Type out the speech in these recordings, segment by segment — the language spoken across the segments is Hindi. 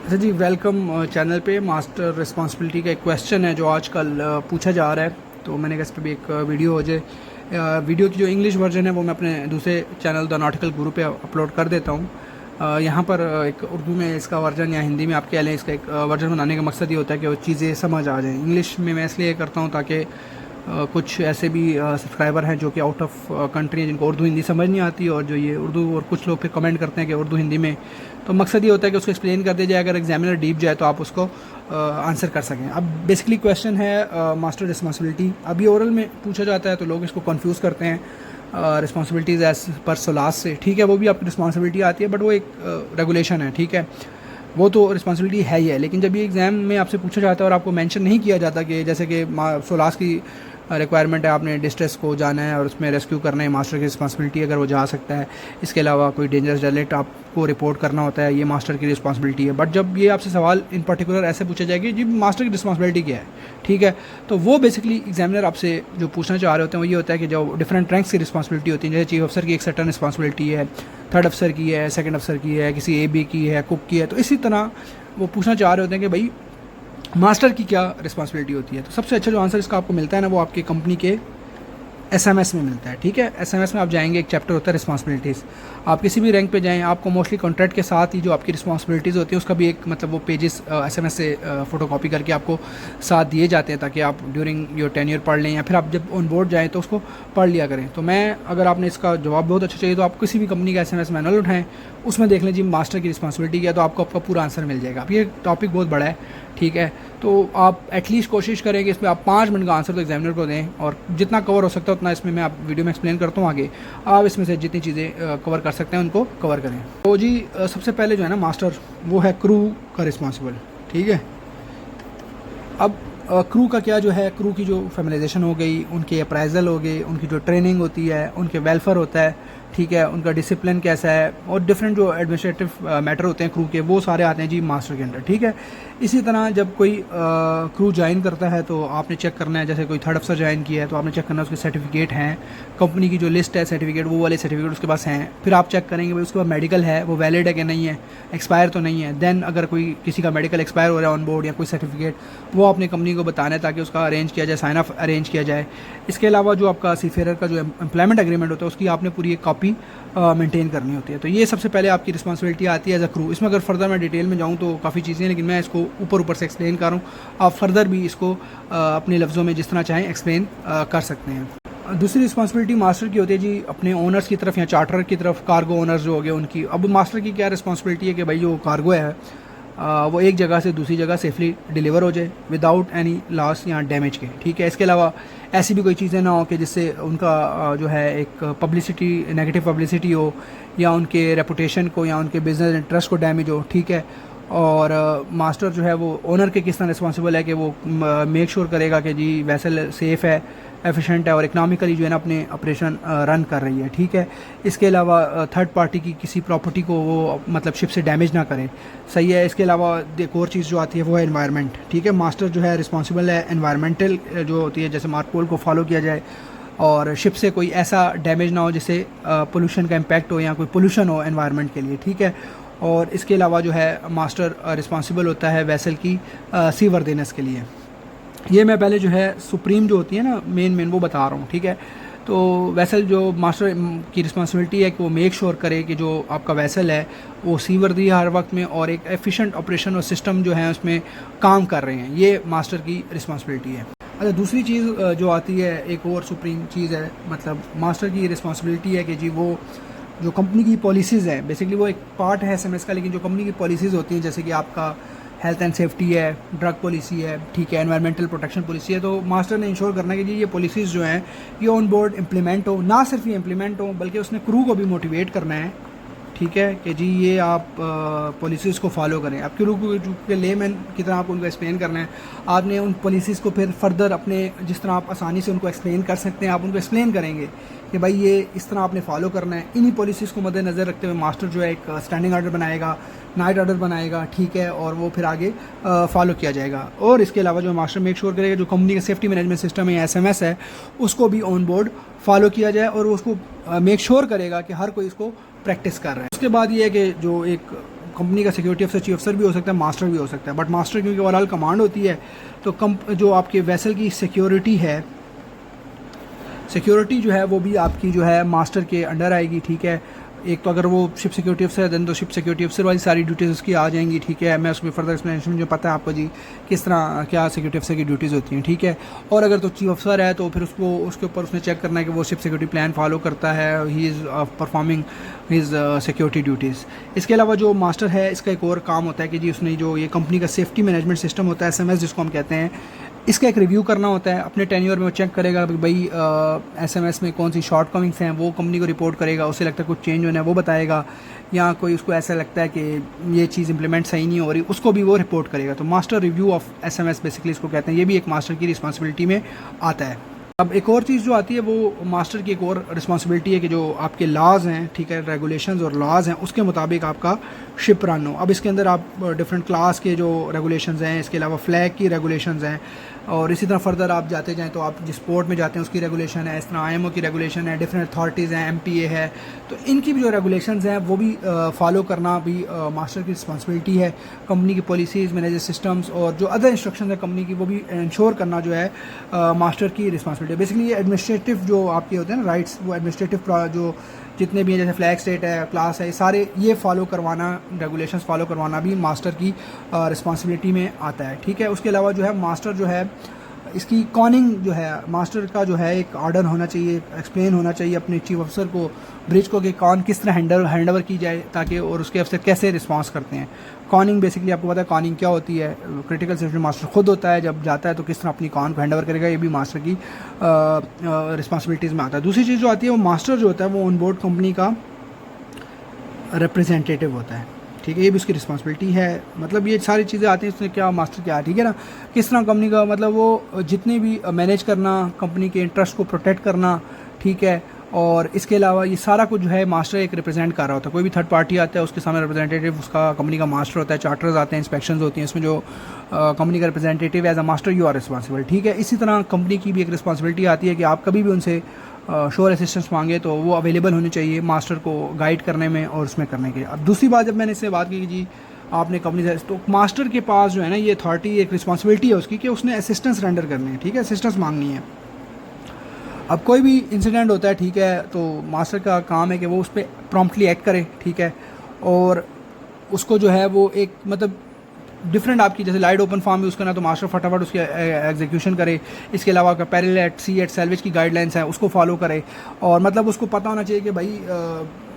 अच्छा जी, वेलकम चैनल पे। मास्टर रिस्पॉन्सिबिलिटी का एक क्वेश्चन है जो आजकल पूछा जा रहा है, तो मैंने कहा इस पर भी एक वीडियो हो जाए। वीडियो की जो इंग्लिश वर्जन है वो मैं अपने दूसरे चैनल द नाटिकल गुरु पे अपलोड कर देता हूँ। यहाँ पर एक उर्दू में इसका वर्जन या हिंदी में आप कह लें, इसका एक वर्जन बनाने का मकसद ये होता है कि वो चीज़ें समझ आ जाएँ। इंग्लिश में मैं इसलिए करता हूँ ताकि कुछ ऐसे भी सब्सक्राइबर हैं जो कि आउट ऑफ कंट्री हैं, जिनको उर्दू हिंदी समझ नहीं आती, और जो ये उर्दू, और कुछ लोग फिर कमेंट करते हैं कि उर्दू हिंदी में। तो मकसद ये होता है कि उसको एक्सप्लेन कर दिया जाए, अगर एग्जामिनर डीप जाए तो आप उसको आंसर कर सकें। अब बेसिकली क्वेश्चन है मास्टर रिस्पॉन्सिबिलिटी। अभी ओरल में पूछा जाता है तो लोग इसको कंफ्यूज करते हैं रिस्पॉन्सिबिलिटीज़ एज पर सोलास से। ठीक है, वो भी आपकी रिस्पॉन्सिबिलिटी आती है, बट वो एक रेगुलेशन है। ठीक है, वो तो रिस्पॉन्सिबिलिटी है ही है, लेकिन जब ये एग्ज़ाम में आपसे पूछा जाता है और आपको मेंशन नहीं किया जाता कि जैसे कि सोलास की रिक्वायरमेंट है, आपने डिस्ट्रेस को जाना है और उसमें रेस्क्यू करना है, मास्टर की रिस्पॉन्सिबिलिटी अगर वो जा सकता है। इसके अलावा कोई डेंजरस डेलिक्ट आपको रिपोर्ट करना होता है, ये मास्टर की रिस्पॉन्सिबिलिटी है। बट जब ये आपसे सवाल इन पर्टिकुलर ऐसे पूछा जाएगा जी मास्टर की रिस्पॉन्सिबिलिटी क्या है, ठीक है, तो वो बेसिकली एग्जामिनर आपसे जो पूछना चाह रहे होते हैं वो ये होता है कि जो डिफरेंट रैंक्स की रिस्पॉन्सिबिलिटी होती है, जैसे चीफ अफसर की एक सर्टन रिस्पॉन्सिबिलिटी है, थर्ड अफसर की है, सेकंड अफसर की है, किसी AB की है, कुक की है, तो इसी तरह वो पूछना चाह रहे होते हैं कि भाई मास्टर की क्या रिस्पॉन्सिबिलिटी होती है। तो सबसे अच्छा जो आंसर इसका आपको मिलता है ना, वो आपकी कंपनी के SMS में मिलता है। ठीक है, SMS में आप जाएंगे, एक चैप्टर होता है रिस्पॉन्सिबिलिटीज़। आप किसी भी रैंक पे जाएं, आपको मोस्टली कॉन्ट्रैक्ट के साथ ही जो आपकी रिस्पॉन्सिबिलिटीज़ होती है उसका भी एक मतलब वो पेजेस SMS से फ़ोटो कॉपी करके आपको साथ दिए जाते हैं, ताकि आप ड्यूरिंग योर टेन्योर पढ़ लें, या फिर आप जब ऑन बोर्ड जाएँ तो उसको पढ़ लिया करें। तो मैं, अगर आपने इसका जवाब बहुत अच्छा चाहिए तो आप किसी भी कंपनी का SMS मैनुअल उठाएँ, उसमें देख लें जी मास्टर की रिस्पॉन्सिबिलिटी क्या है, तो आपको आपका पूरा आंसर मिल जाएगा। अब ये टॉपिक बहुत बड़ा है, ठीक है, तो आप एटलीस्ट कोशिश करें कि इसमें आप 5 मिनट का आंसर तो एग्जामिनर को दें, और जितना कवर हो सकता है उतना इसमें मैं आप वीडियो में एक्सप्लेन करता हूँ आगे। आप इसमें से जितनी चीज़ें कवर कर सकते हैं उनको कवर करें। तो जी सबसे पहले जो है ना मास्टर, वो है क्रू का रिस्पॉन्सिबल। ठीक है, अब क्रू का क्या जो है, क्रू की जो फैमिलाइजेशन हो गई, उनके अप्राइजल हो गए, उनकी जो ट्रेनिंग होती है, उनके वेलफेयर होता है, ठीक है, उनका डिसिप्लिन कैसा है, और डिफरेंट जो एडमिनिस्ट्रेटिव मैटर होते हैं क्रू के, वो सारे आते हैं जी मास्टर के अंडर। ठीक है, इसी तरह जब कोई क्रू ज्वाइन करता है तो आपने चेक करना है, जैसे कोई थर्ड अफसर ज्वाइन किया है तो आपने चेक करना है उसके सर्टिफिकेट हैं, कंपनी की जो लिस्ट है सर्टिफिकेट, वो वाले सर्टिफिकेट उसके पास हैं। फिर आप चेक करेंगे भाई उसके पास मेडिकल है, वो वैलिड है कि नहीं है, एक्सपायर तो नहीं है। देन अगर कोई किसी का मेडिकल एक्सपायर हो रहा है ऑन बोर्ड या कोई सर्टिफिकेट, वो अपनी कंपनी को बताना है ताकि उसका अरेंज किया जाए, साइन ऑफ अरेंज किया जाए। इसके अलावा जो आपका सीफेयर का जो एम्प्लॉयमेंट एग्रीमेंट होता है उसकी आपने पूरी एक कॉपी मेंटेन करनी होती है। तो ये सबसे पहले आपकी रिस्पॉन्सिबिलिटी आती है एज अ क्रू। इसमें अगर फर्दर मैं डिटेल में जाऊँ तो काफ़ी चीज़ें हैं, लेकिन मैं इसको ऊपर से एक्सप्लेन कर रहा हूँ। आप फर्दर भी इसको अपने लफ्ज़ों में जिस तरह चाहें एक्सप्लेन कर सकते हैं। दूसरी रिस्पॉन्सिबिलिटी मास्टर की होती है जी अपने ओनर्स की तरफ या चार्टर की तरफ, कार्गो ओनर्स जो हो गए उनकी। अब मास्टर की क्या रिस्पॉन्सिबिलिटी है कि भाई जो कार्गो है वो एक जगह से दूसरी जगह सेफली डिलीवर हो जाए विदाउट एनी लॉस या डैमेज के। ठीक है, इसके अलावा ऐसी भी कोई चीज़ें ना हो कि जिससे उनका जो है एक पब्लिसिटी, नेगेटिव पब्लिसिटी हो, या उनके रेपुटेशन को या उनके बिजनेस इंटरेस्ट को डैमेज हो। ठीक है, और मास्टर जो है वो ओनर के किस तरह रिस्पॉन्सिबल है कि वो मेक श्योर करेगा कि जी वैसल सेफ़ है, एफिशिएंट है, और इकनॉमिकली जो है ना अपने ऑपरेशन रन कर रही है। ठीक है, इसके अलावा थर्ड पार्टी की किसी प्रॉपर्टी को वो मतलब शिप से डैमेज ना करे। सही है, इसके अलावा एक और चीज़ जो आती है वो है एनवायरनमेंट। ठीक है, मास्टर जो है रिस्पॉन्सिबल है एनवायरमेंटल जो होती है, जैसे मार्कोल को फॉलो किया जाए, और शिप से कोई ऐसा डैमेज ना हो जिससे पोल्यूशन का इम्पैक्ट हो या कोई पोल्यूशन हो एनवायरनमेंट के लिए। ठीक है, और इसके अलावा जो है मास्टर रिस्पॉन्सिबल होता है वेसल की सी वर्दीनेस के लिए। ये मैं पहले जो है सुप्रीम जो होती है ना मेन वो बता रहा हूँ। ठीक है, तो वेसल जो मास्टर की रिस्पॉन्सिबिलिटी है कि वो मेक श्योर करे कि जो आपका वेसल है वो सी वर्दी हर वक्त में, और एक एफिशिएंट ऑपरेशन और सिस्टम जो है उसमें काम कर रहे हैं। ये मास्टर की रिस्पॉन्सिबिलिटी है। अच्छा, दूसरी चीज़ जो आती है, एक और सुप्रीम चीज़ है, मतलब मास्टर की रिस्पॉन्सिबिलिटी है कि जी वो जो कंपनी की पॉलिसीज़ हैं, बेसिकली वो एक पार्ट है SMS का, लेकिन जो कंपनी की पॉलिसीज़ होती हैं, जैसे कि आपका हेल्थ एंड सेफ्टी है, ड्रग पॉलिसी है, ठीक है, एनवायरमेंटल प्रोटेक्शन पॉलिसी है, तो मास्टर ने इंश्योर करना है कि जी ये पॉलिसीज़ जो हैं ये ऑन बोर्ड इम्प्लीमेंट हो। ना सिर्फ ये इम्प्लीमेंट हो बल्कि उसने क्रू को भी मोटिवेट करना है, ठीक है, कि जी ये आप पॉलिसीज़ को फॉलो करें। आप क्रू के लेमैन की तरह आप उनको एक्सप्लेन करना है। आपने उन पॉलिसीज़ को फिर फर्दर अपने जिस तरह आप आसानी से उनको एक्सप्लेन कर सकते हैं, आप उनको एक्सप्लेन करेंगे कि भाई ये इस तरह आपने फॉलो करना है। इन्हीं पॉलिसीज़ को मद्देनज़र रखते हुए मास्टर जो है एक स्टैंडिंग ऑर्डर बनाएगा, नाइट ऑर्डर बनाएगा, ठीक है, और वो फिर आगे फॉलो किया जाएगा। और इसके अलावा जो मास्टर मेक श्योर करेगा जो कंपनी का सेफ्टी मैनेजमेंट सिस्टम है या SMS है उसको भी ऑन बोर्ड फॉलो किया जाए, और उसको मेक श्योर करेगा कि हर कोई इसको प्रैक्टिस कर रहा है। उसके बाद ये है कि जो एक कंपनी का सिक्योरिटी अफसर चीफ अफसर भी हो सकता है, मास्टर भी हो सकता है, बट मास्टर क्योंकि ओवरऑल कमांड होती है तो जो आपके वेसल की सिक्योरिटी है, सिक्योरिटी जो है वो भी आपकी जो है मास्टर के अंडर आएगी, ठीक है। एक तो अगर वो शिप सिक्योरिटी अफसर है देन तो शिप सिक्योरिटी अफसर वाली सारी ड्यूटीज़ उसकी आ जाएंगी, ठीक है। मैं उसमें फर्दर एक्सप्लेनेशन मुझे पता है आपको जी किस तरह क्या सिक्योरिटी अफसर की ड्यूटीज़ होती हैं, ठीक है। और अगर तो चीफ अफसर है तो फिर उसको उसके ऊपर उसने चेक करना है कि वो शिप सिक्योरिटी प्लान फॉलो करता है, he is performing his security duties. इसके अलावा जो मास्टर है इसका एक और काम होता है कि जी उसने जो ये कंपनी का सेफ्टी मैनेजमेंट सिस्टम होता है, SMS जिसको हम कहते हैं, इसका एक रिव्यू करना होता है। अपने टेन्योर में वो चेक करेगा कि भाई SMS में कौन सी शॉर्ट कमिंग्स हैं, वो कंपनी को रिपोर्ट करेगा। उसे लगता है कुछ चेंज होना है वो बताएगा, या कोई उसको ऐसा लगता है कि ये चीज़ इंप्लीमेंट सही नहीं हो रही, उसको भी वो रिपोर्ट करेगा। तो master review of SMS basically इसको कहते हैं, ये भी एक मास्टर की रिस्पॉन्सिबिलिटी में आता है। अब एक और चीज़ जो आती है वो मास्टर की एक और रिस्पॉन्सिबिलिटी है कि जो आपके लॉज हैं, ठीक है, रेगुलेशंस और लॉज हैं, उसके मुताबिक आपका शिप रन हो। अब इसके अंदर आप डिफरेंट क्लास के जो रेगुलेशंस हैं, इसके अलावा फ्लैग की रेगुलेशंस हैं, और इसी तरह फर्दर आप जाते जाएँ तो आप जिस पोर्ट में जाते हैं उसकी रेगुलेशन है, इस तरह IMO की रेगुलेशन है, डिफरेंट अथॉरिटीज़ हैं, MPA है, तो इनकी भी जो रेगुलेशंस हैं वो भी फॉलो करना भी मास्टर की रिस्पॉन्सिबिलिटी है। कंपनी की पॉलिसीज़, मैनेजर सिस्टम्स और जो अदर इंस्ट्रक्शन है कंपनी की वो भी इंश्योर करना जो है मास्टर की रिस्पॉन्सिबिलिटी है। बेसिकली ये एडमिनिस्ट्रेटिव जो आपके होते हैं ना राइट्स, वो एडमिनिस्ट्रेटिव जो जितने भी हैं जैसे फ्लैग स्टेट है, क्लास है, सारे ये फॉलो करवाना, रेगुलेशंस फॉलो करवाना भी मास्टर की रिस्पॉन्सिबिलिटी में आता है, ठीक है। उसके अलावा जो है मास्टर जो है इसकी कॉनिंग जो है मास्टर का जो है एक ऑर्डर होना चाहिए, एक्सप्लेन होना चाहिए अपने चीफ अफसर को, ब्रिज को, कि कॉन किस तरह हैंडओवर की जाए ताकि, और उसके अफसर कैसे रिस्पॉन्स करते हैं। कॉनिंग बेसिकली आपको पता है कॉनिंग क्या होती है, क्रिटिकल सिचुएशन मास्टर खुद होता है, जब जाता है तो किस तरह अपनी कॉन को हैंडओवर करेगा, ये भी मास्टर की रिस्पॉन्सिबिलिटीज़ में आता है। दूसरी चीज़ जो आती है वो मास्टर जो होता है वो ऑन बोर्ड कंपनी का रिप्रेजेंटेटिव होता है, ठीक है, ये भी उसकी रिस्पॉन्सिबिलिटी है। मतलब ये सारी चीज़ें आती हैं, उसने क्या मास्टर क्या, ठीक है ना, किस तरह कंपनी का मतलब वो जितनी भी मैनेज करना, कंपनी के इंटरेस्ट को प्रोटेक्ट करना, ठीक है। और इसके अलावा ये सारा कुछ जो है मास्टर एक रिप्रेजेंट कर रहा होता है। कोई भी थर्ड पार्टी आता है उसके सामने रिप्रेजेंटेटिव उसका कंपनी का मास्टर होता है, चार्टर्स आते हैं, इंस्पेक्शंस होती हैं, इसमें जो कंपनी का representative as a master you are responsible, ठीक है। इसी तरह कंपनी की भी एक रिस्पॉन्सिबिलिटी आती है कि आप कभी भी उनसे श्योर असिस्टेंस मांगे तो वो अवेलेबल होनी चाहिए मास्टर को गाइड करने में और उसमें करने के लिए। अब दूसरी बात जब मैंने इससे बात की कि जी आपने कंपनी से, तो मास्टर के पास जो है ना ये अथॉरिटी, एक रिस्पॉन्सिबिलिटी है उसकी कि उसने असिस्टेंस रेंडर करनी है, ठीक है, असिस्टेंस मांगनी है। अब कोई भी इंसिडेंट होता है, ठीक है, तो मास्टर का काम है कि वो उस पर प्रॉम्प्टली एक्ट करे, ठीक है, और उसको जो है वो एक मतलब डिफरेंट आपकी जैसे लाइट ओपन फॉर्म यूज़ करना तो मास्टर फटाफट उसकी एग्जीक्यूशन करे। इसके अलावा पैरेलल एट सी एट सैल्वेज की गाइडलाइंस है उसको फॉलो करे, और मतलब उसको पता होना चाहिए कि भाई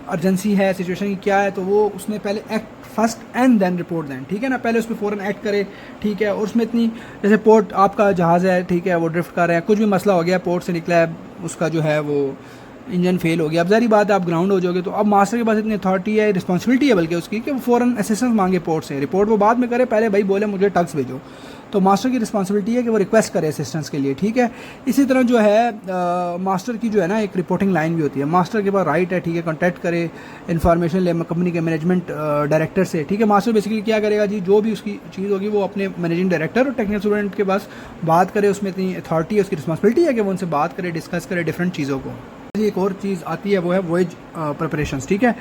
अर्जेंसी है, सिचुएशन की क्या है, तो वो उसने पहले act first and then report दें, ठीक है ना, पहले उस पर फ़ौरन एक्ट करे, ठीक है। और उसमें इतनी जैसे पोर्ट आपका जहाज़ है, ठीक है, वो ड्रिफ्ट कर रहे हैं, कुछ भी मसला हो गया, पोर्ट से निकला है, उसका जो है वो इंजन फेल हो गया, अब ज़ाहिर बात है आप ग्राउंड हो जाओगे, तो अब मास्टर के पास इतनी अथॉरिटी है, रिस्पॉन्सिबिलिटी है बल्कि उसकी कि वो फ़ौरन असिस्टेंस मांगे पोर्ट से। रिपोर्ट वो बाद में करे, पहले भाई बोले मुझे टग्स भेजो, तो मास्टर की रिस्पॉन्सिबिलिटी है कि वो रिक्वेस्ट करे असिस्टेंस के लिए, ठीक है। इसी तरह जो है मास्टर की जो है ना एक रिपोर्टिंग लाइन भी होती है। मास्टर के पास राइट है, ठीक है, कॉन्टैक्ट करे, इन्फॉर्मेशन ले कंपनी के मैनेजमेंट डायरेक्टर से, ठीक है। मास्टर बेसिकली क्या करेगा जी, जो भी उसकी चीज़ होगी वो अपने मैनेजिंग डायरेक्टर और टेक्निकल स्टूडेंट के पास बात करे, उसमें इतनी अथॉरिटी है, उसकी रिस्पॉन्सिबिलिटी है कि वो उनसे बात करे, डिस्कस करे डिफरेंट चीज़ों को। एक और चीज़ आती है वो है वॉयज प्रिपरेशंस, ठीक है।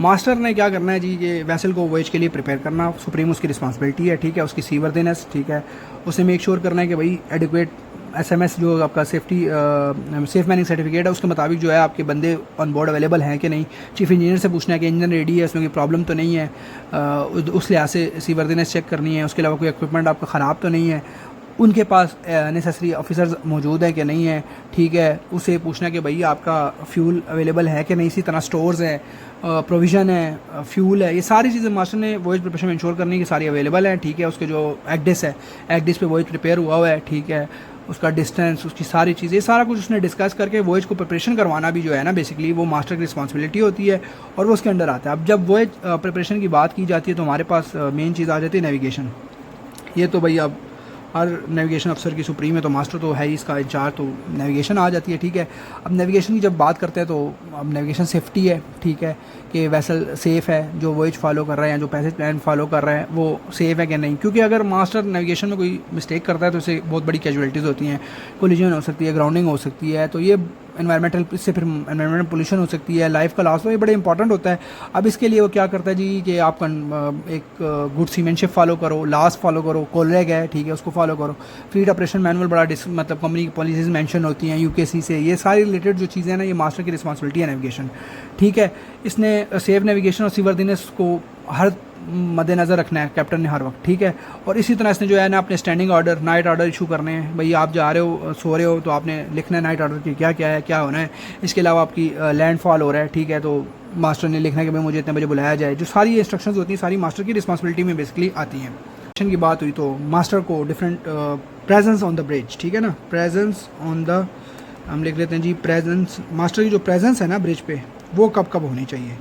मास्टर ने क्या करना है जी, ये वेसल को वॉयज के लिए प्रिपेयर करना सुप्रीम उसकी रिस्पॉन्सिबिलिटी है, ठीक है, उसकी सीवर्दिनेस, ठीक है, उसे मेक श्योर करना है कि भाई एडिक्वेट SMS जो आपका सेफ मैनिंग सर्टिफिकेट है उसके मुताबिक जो है आपके बंदे ऑन बोर्ड अवेलेबल हैं कि नहीं। चीफ इंजीनियर से पूछना है कि इंजन रेडी है, उसमें कोई प्रॉब्लम तो नहीं है, उस लिहाज से सीवर्दिनेस चेक करनी है। उसके अलावा कोई इक्विपमेंट आपका ख़राब तो नहीं है, उनके पास नेसेसरी ऑफिसर्स मौजूद हैं कि नहीं है, ठीक है। उसे पूछना कि भाई आपका फ्यूल अवेलेबल है कि नहीं। इसी तरह स्टोर्स हैं, प्रोविज़न है, फ्यूल है, ये सारी चीज़ें मास्टर ने वॉइस प्रिपरेशन में इंश्योर करनी है कि सारी अवेलेबल हैं, ठीक है। उसके जो एक्डिस है, एक्डिस पे वॉइस प्रिपेयर हुआ है, ठीक है, उसका डिस्टेंस, उसकी सारी चीज़ें, सारा कुछ उसने डिस्कस करके वॉइस को प्रिपरेशन करवाना भी जो है ना बेसिकली वो मास्टर की रिस्पॉन्सिबिलिटी होती है और वो उसके अंडर आता है। अब जब वॉइस प्रिपरेशन की बात की जाती है तो हमारे पास मेन चीज़ आ जाती है नेविगेशन। ये तो भाई अब हर नेविगेशन अफसर की सुप्रीम है, तो मास्टर तो है ही इसका इंचार्ज, तो नेविगेशन आ जाती है, ठीक है। अब नेविगेशन की जब बात करते हैं तो अब नेविगेशन सेफ्टी है, ठीक है, कि वेसल सेफ़ है, जो वॉयज फॉलो कर रहे हैं, जो पैसेज प्लान फॉलो कर रहे हैं वो सेफ़ है कि नहीं। क्योंकि अगर मास्टर नेविगेशन में कोई मिस्टेक करता है तो इससे बहुत बड़ी कैजुअलिटीज़ होती हैं, कोलिजन हो सकती है, ग्राउंडिंग हो सकती है, तो ये एनवायरमेंटल, इससे फिर एनवायरमेंटल पोल्यूशन हो सकती है, लाइफ का लॉस, तो ये बड़े इंपॉर्टेंट होता है। अब इसके लिए वो क्या करता है जी कि आप एक गुड सीमेंटशिप फॉलो करो, लास्ट फॉलो करो, कोलरेग है ठीक है उसको फॉलो करो, फीड ऑपरेशन मैनुअल बड़ा मतलब कंपनी की पॉलिसीज मेंशन होती हैं यूकेसी से, ये सारी रिलेटेड जो चीज़ें हैं ना ये मास्टर की रिस्पॉन्सिबिलिटी है नेविगेशन ठीक है। इसने सेफ नेविगेशन और सीवर्दिनेस को हर मद्देनज़र रखना है कैप्टन ने हर वक्त ठीक है। और इसी तरह इसने जो है ना अपने standing order, night order issue करने हैं। भाई आप जा रहे हो, सो रहे हो, तो आपने लिखना है नाइट ऑर्डर की क्या क्या है, क्या होना है। इसके अलावा आपकी लैंडफॉल हो रहा है ठीक है, तो मास्टर ने लिखना है कि भाई मुझे इतने बजे बुलाया जाए। जो सारी इंस्ट्रक्शंस होती हैं सारी मास्टर की रिस्पॉन्सिबिलिटी में बेसिकली आती हैं। एक्शन की बात हुई तो मास्टर को different presence on the bridge ठीक है ना, प्रेजेंस ऑन द, हम लिख लेते हैं जी प्रेजेंस, मास्टर की जो प्रेजेंस है ना ब्रिज पे वो कब कब होनी चाहिए।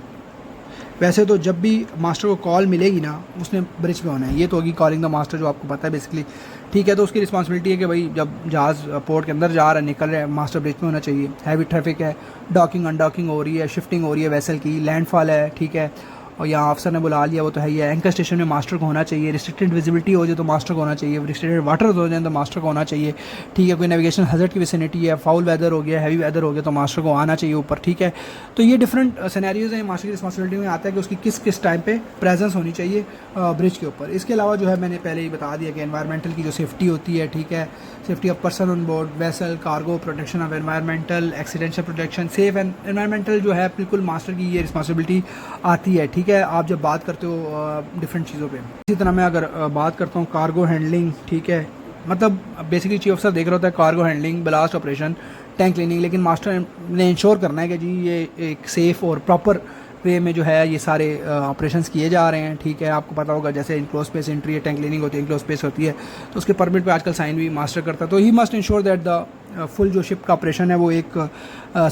वैसे तो जब भी मास्टर को कॉल मिलेगी ना उसने ब्रिज पे होना है, ये तो होगी कॉलिंग द मास्टर जो आपको पता है बेसिकली ठीक है। तो उसकी रिस्पॉन्सिबिलिटी है कि भाई जब जहाज़ पोर्ट के अंदर जा रहा है, निकल रहा है, मास्टर ब्रिज पे होना चाहिए। हैवी ट्रैफिक है, डॉकिंग अनडॉकिंग हो रही है, शिफ्टिंग हो रही है वेसल की, लैंडफॉल है ठीक है, और यहाँ अफसर ने बुला लिया वो तो है ही है। एंकर स्टेशन में मास्टर को होना चाहिए, रिस्ट्रिक्टेड विजिबिलिटी हो जाए तो मास्टर को होना चाहिए, रिस्ट्रिक्टेड वाटर हो जाए तो मास्टर को होना चाहिए ठीक है। कोई नेविगेशन हज़ार्ड की विसिनिटी है, फाउल वेदर हो गया, हैवी वेदर हो गया तो मास्टर को आना चाहिए ऊपर ठीक है। तो ये डिफरेंट सिनेरियोज़ हैं, मास्टर की रिस्पॉन्सिबिलिटी में आता है कि उसकी किस किस टाइम पे प्रेजेंस होनी चाहिए ब्रिज के ऊपर। इसके अलावा जो है मैंने पहले ही बता दिया कि एनवायरमेंटल की जो सेफ्टी होती है ठीक है, safety of person on board, vessel, cargo, protection of environmental, accidental protection, safe and environmental जो है बिल्कुल मास्टर की ये रिस्पॉन्सिबिलिटी आती है ठीक है। आप जब बात करते हो डिफरेंट चीज़ों पे, इसी तरह मैं अगर बात करता हूँ कार्गो हैंडलिंग ठीक है, मतलब बेसिकली चीफ ऑफिसर देख रहा होता है cargo handling, blast operation, tank cleaning, लेकिन मास्टर ने इंश्योर करना है कि जी ये एक सेफ़ और प्रॉपर वे में जो है ये सारे ऑपरेशंस किए जा रहे हैं ठीक है। आपको पता होगा जैसे इनक्लोज स्पेस एंट्री है, टैंक क्लीनिंग होती है, इनक्लोज स्पेस होती है, तो उसके परमिट पे आजकल साइन भी मास्टर करता है। तो he must ensure that the full जो शिप का ऑपरेशन है वो एक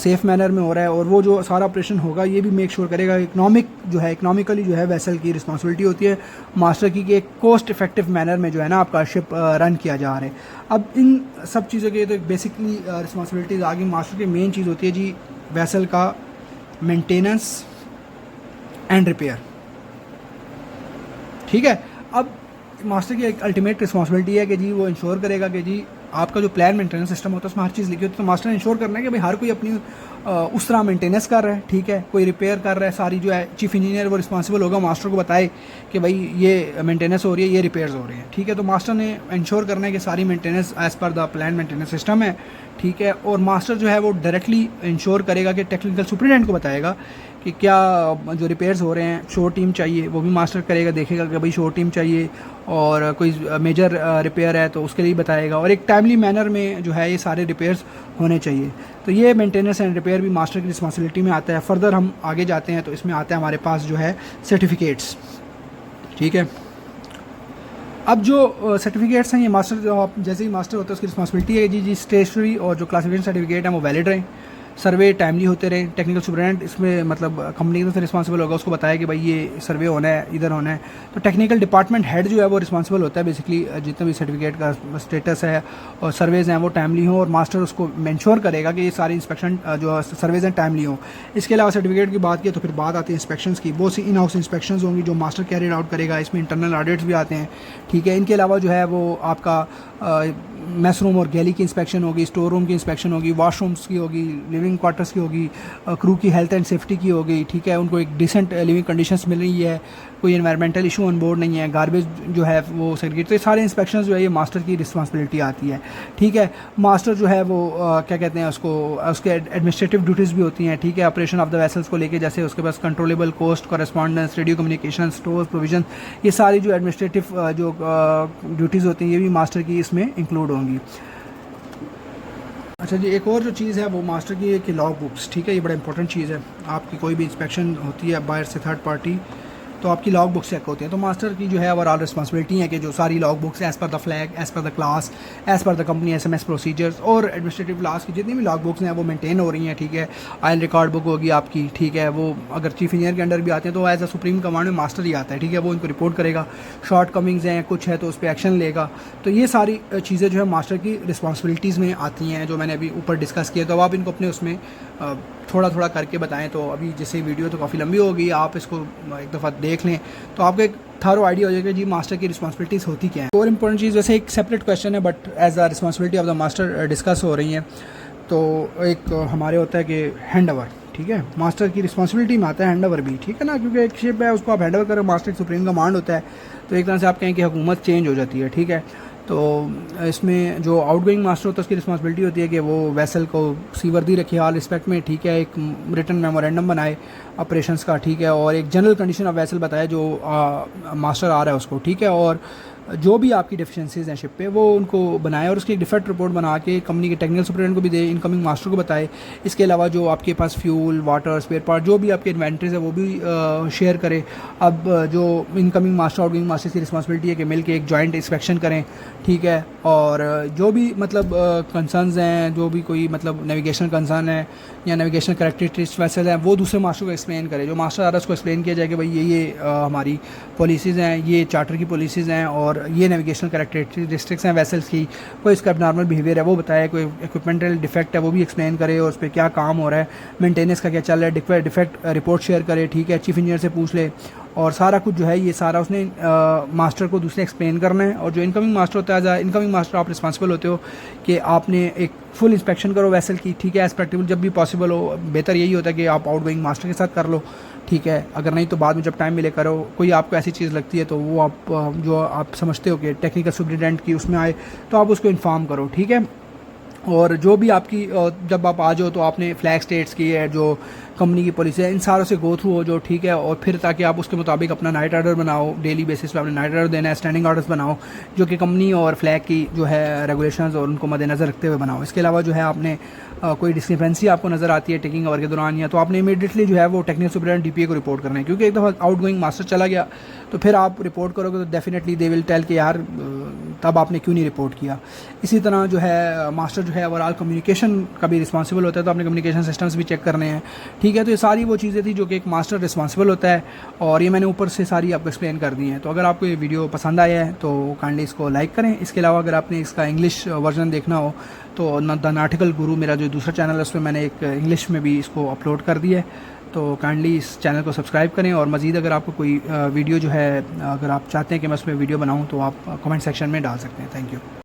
सेफ़ मैनर में हो रहा है, और वो जो सारा ऑपरेशन होगा ये भी मेक श्योर करेगा इकोनॉमिकली जो है वेसल की रिस्पॉन्सिबिलिटी होती है मास्टर की कि एक कॉस्ट इफेक्टिव मैनर में जो है ना आपका शिप रन किया जा रहा है। अब इन सब चीज़ों के तो बेसिकली रिस्पॉन्सिबिलिटीज़ आगे मास्टर की मेन चीज़ होती है जी वेसल का मेंटेनेंस एंड रिपेयर ठीक है। अब मास्टर की एक अल्टीमेट रिस्पॉन्सिबिलिटी है कि जी वो इंश्योर करेगा कि जी आपका जो प्लान मेंटेनेंस सिस्टम होता है उसमें हर चीज़ लिखी होती है, तो मास्टर ने इंश्योर करना है कि भाई हर कोई अपनी उस तरह मेंटेनेंस कर रहा है ठीक है, कोई रिपेयर कर रहा है, सारी जो है चीफ इंजीनियर वो रिस्पॉन्सिबल होगा मास्टर को बताए कि भाई ये मेंटेनेंस हो रही है, ये रिपेयर्स हो रहे हैं ठीक है। तो मास्टर ने इंश्योर करना है कि सारी maintenance as per the plan maintenance system है ठीक है। और मास्टर जो है वो डायरेक्टली इंश्योर करेगा कि टेक्निकल सुपरिटेंडेंट को बताएगा कि क्या जो रिपेयर्स हो रहे हैं, शोर टीम चाहिए वो भी मास्टर करेगा, देखेगा कि भाई शोर टीम चाहिए, और कोई मेजर रिपेयर है तो उसके लिए बताएगा, और एक टाइमली मैनर में जो है ये सारे रिपेयर्स होने चाहिए। तो ये मेंटेनेंस एंड रिपेयर भी मास्टर की रिस्पॉन्सिबिलिटी में आता है। फर्दर हम आगे जाते हैं तो इसमें आता है हमारे पास जो है सर्टिफिकेट्स ठीक है। अब जो सर्टिफिकेट्स हैं ये मास्टर जो आप जैसे ही मास्टर होता है उसकी रिस्पॉन्सिबिलिटी है जी स्टेशनरी और जो क्लासिफिकेशन सर्टिफिकेट हैं वो वैलिड रहें, सर्वे टाइमली होते रहे। टेक्निकल सुपरिटेंडेंट इसमें मतलब कंपनी की तरफ से रिस्पॉन्सिबल होगा, उसको बताया कि भाई ये सर्वे होना है, इधर होना है। तो टेक्निकल डिपार्टमेंट हेड जो है वो रिस्पॉन्सिबल होता है बेसिकली जितना भी सर्टिफिकेट का स्टेटस है और सर्वेज हैं वो टाइमली हों, और मास्टर उसको इंश्योर करेगा कि ये सारी इंस्पेक्शन जो सर्वेज हैं टाइमली हों। इसके अलावा सर्टिफिकेट की बात की तो फिर बात आती है इंस्पेक्शंस की। बहुत सी इन हाउस इंस्पेक्शंस होंगी जो मास्टर कैरियर आउट करेगा, इसमें इंटरनल ऑडिट्स भी आते हैं ठीक है। इनके अलावा जो है वो आपका मेस रूम और गैली की इंस्पेक्शन होगी, स्टोर रूम की इंस्पेक्शन होगी, वॉशरूम्स की होगी, लिविंग क्वार्टर्स की होगी, क्रू की हेल्थ एंड सेफ्टी की होगी ठीक है, उनको एक डिसेंट लिविंग कंडीशंस मिल रही है, कोई एनवायरमेंटल इशू ऑन बोर्ड नहीं है, गार्बेज जो है वो सेग्रीगेट। तो ये सारे इंस्पेक्शंस जो है ये मास्टर की रिस्पॉन्सिबिलिटी आती है ठीक है। मास्टर जो है वो क्या कहते हैं उसको, उसके एडमिनिस्ट्रेटिव ड्यूटीज़ भी होती हैं ठीक है, ऑपरेशन ऑफ द वेसल्स को लेके, जैसे उसके पास controllable cost, correspondence, radio communication, store provision, ये सारी जो एडमिनिस्ट्रेटिव जो ड्यूटीज़ होती हैं ये भी मास्टर की इसमें इंक्लूड होंगी। अच्छा जी, एक और जो चीज़ है वो मास्टर की है कि लॉग बुक्स ठीक है, ये बड़ा इंपॉर्टेंट चीज़ है। आपकी कोई भी इंस्पेक्शन होती है बाहर से थर्ड पार्टी तो आपकी लॉग बुक्स चेक होती हैं, तो मास्टर की जो है ओवरऑल रिस्पॉन्सिबिलिटी है कि जो सारी log books as per the flag, as per the class, as per the company SMS procedures और एडमिनिस्ट्रेटिव लॉस की जितनी भी लॉग बुक्स हैं वो मेंटेन हो रही हैं ठीक है। आयल रिकॉर्ड बुक होगी आपकी ठीक है, वो अगर चीफ इंजीनियर के अंडर भी आते हैं तो एज अ सुप्रीम कमांड में मास्टर ही आता है ठीक है, वो इनको रिपोर्ट करेगा, शॉर्ट कमिंग्स हैं कुछ है तो उस पर एक्शन लेगा। तो ये सारी चीज़ें जो है मास्टर की रिस्पॉन्सिबिलिटीज़ में आती हैं जो मैंने अभी ऊपर डिस्कस किया। तो आप इनको अपने उसमें थोड़ा थोड़ा करके बताएं। तो अभी जैसे वीडियो तो काफ़ी लंबी हो गई, आप इसको एक दफ़ा देख लें तो आपको एक थारो आइडिया हो जाएगा जी मास्टर की रिस्पॉन्सिबिलिटीज़ होती क्या है। और इम्पोर्टेंट चीज़ वैसे एक सेपरेट क्वेश्चन है but as a responsibility of the master discuss हो रही हैं। तो एक हमारे होता है कि हैंड ओवर, ठीक है, मास्टर की रिस्पॉन्सिबिलिटी में आता है हैंड ओवर भी, ठीक है ना, क्योंकि एक शिप है उसको आप हैंड ओवर करें, मास्टर सुप्रीम कमांड होता है, तो एक तरह से आप कहें कि हुकूमत चेंज हो जाती है, ठीक है। तो इसमें जो आउटगोइंग मास्टर होता है उसकी रिस्पॉन्सिबिलिटी होती है कि वो वेसल को सीवर्दी रखे हाल रिस्पेक्ट में, ठीक है, एक रिटन मेमोरेंडम बनाए ऑपरेशंस का, ठीक है, और एक जनरल कंडीशन ऑफ वेसल बताए जो मास्टर आ रहा है उसको, ठीक है, और जो भी आपकी डेफिशिएंसीज हैं शिप पे वो उनको बनाए और उसकी एक डिफेक्ट रिपोर्ट बना के कंपनी के टेक्निकल सुपरिटेंडेंट को भी दे, इनकमिंग मास्टर को बताए। इसके अलावा जो आपके पास फ्यूल, वाटर, स्पेयर पार्ट, जो भी आपके इन्वेंट्रीज है वो भी शेयर करें। अब जो इनकमिंग मास्टर आउटगोइंग मास्टर की रिस्पॉन्सिबिलिटी है कि मिल के एक जॉइंट इंस्पेक्शन करें, ठीक है, और जो भी मतलब कंसर्न्स हैं, जो भी कोई मतलब नेविगेशन कंसर्न है या नेविगेशन करेक्टरिस्टिक्स वैसे हैं, वो दूसरे मास्टर को एक्सप्लेन करें। जो मास्टर आ रहा है उसको एक्सप्लेन किया जाए कि भाई ये हमारी पॉलिसीज़ हैं, ये चार्टर की पॉलिसीज़ हैं और ये नेविगेशनल करेक्टरिस्टिक्स हैं वेसल्स की, कोई इसका नॉर्मल बिहेवियर है वो बताए, कोई इक्विपमेंटल डिफेक्ट है वो भी एक्सप्लेन करे और उस पर क्या काम हो रहा है, मेंटेनेंस का क्या चल रहा है, डिफेक्ट रिपोर्ट शेयर करे, ठीक है, चीफ इंजीनियर से पूछ ले, और सारा कुछ जो है ये सारा उसने मास्टर को दूसरे एक्सप्लेन करना है। और जो इनकमिंग मास्टर होता है, इनकमिंग मास्टर आप रिस्पॉन्सिबल होते हो कि आपने एक फुल इंस्पेक्शन करो वेसल की, ठीक है, एज प्रैक्टिकल जब भी पॉसिबल हो। बेहतर यही होता है कि आप आउटगोइंग मास्टर के साथ कर लो, ठीक है, अगर नहीं तो बाद में जब टाइम मिले करो। कोई आपको ऐसी चीज़ लगती है तो वो आप जो आप समझते हो कि टेक्निकल सुपरिटेंडेंट की उसमें आए तो आप उसको इन्फॉर्म करो, ठीक है। और जो भी आपकी जब आप आ जाओ तो आपने फ्लैग स्टेट्स की है, जो कंपनी की पॉलिसी है, इन सारों से गो थ्रू हो जो, ठीक है, और फिर ताकि आप उसके मुताबिक अपना नाइट ऑर्डर बनाओ, डेली बेसिस पे आपने नाइट ऑर्डर देना है, स्टैंडिंग ऑर्डर्स बनाओ जो कि कंपनी और फ्लैग की जो है रेगुलेशंस और उनको मद्देनज़र रखते हुए बनाओ। इसके अलावा जो है आपने कोई डिस्क्रिपेंसी आपको नज़र आती है टेकिंग ओवर के दौरान या तो आपने इमीडिएटली जो है वो टेक्निकल सुपरिटेंडेंट डीपीए को रिपोर्ट करना है, क्योंकि एक दफ़ा आउटगोइंग मास्टर चला गया तो फिर आप रिपोर्ट करोगे तो डेफिनेटली दे विल टेल कि यार तब आपने क्यों नहीं रिपोर्ट किया। इसी तरह जो है मास्टर जो है ओवरऑल कम्युनिकेशन का भी रिस्पॉन्सिबल होता है, तो आपने कम्युनिकेशन सिस्टम्स भी चेक करने हैं, ठीक है। तो ये सारी वो चीज़ें थी जो कि एक मास्टर रिस्पॉन्सिबल होता है और ये मैंने ऊपर से सारी आपको एक्सप्लेन कर दी हैं। तो अगर आपको ये वीडियो पसंद आया है तो काइंडली इसको लाइक करें। इसके अलावा अगर आपने इसका इंग्लिश वर्जन देखना हो तो द नाटिकल गुरु मेरा जो दूसरा चैनल है उसमें मैंने एक इंग्लिश में भी इसको अपलोड कर दिया है, तो काइंडली इस चैनल को सब्सक्राइब करें। और मज़ीद अगर आपको कोई वीडियो जो है अगर आप चाहते हैं कि मैं उसमें वीडियो बनाऊं तो आप कमेंट सेक्शन में डाल सकते हैं। Thank you.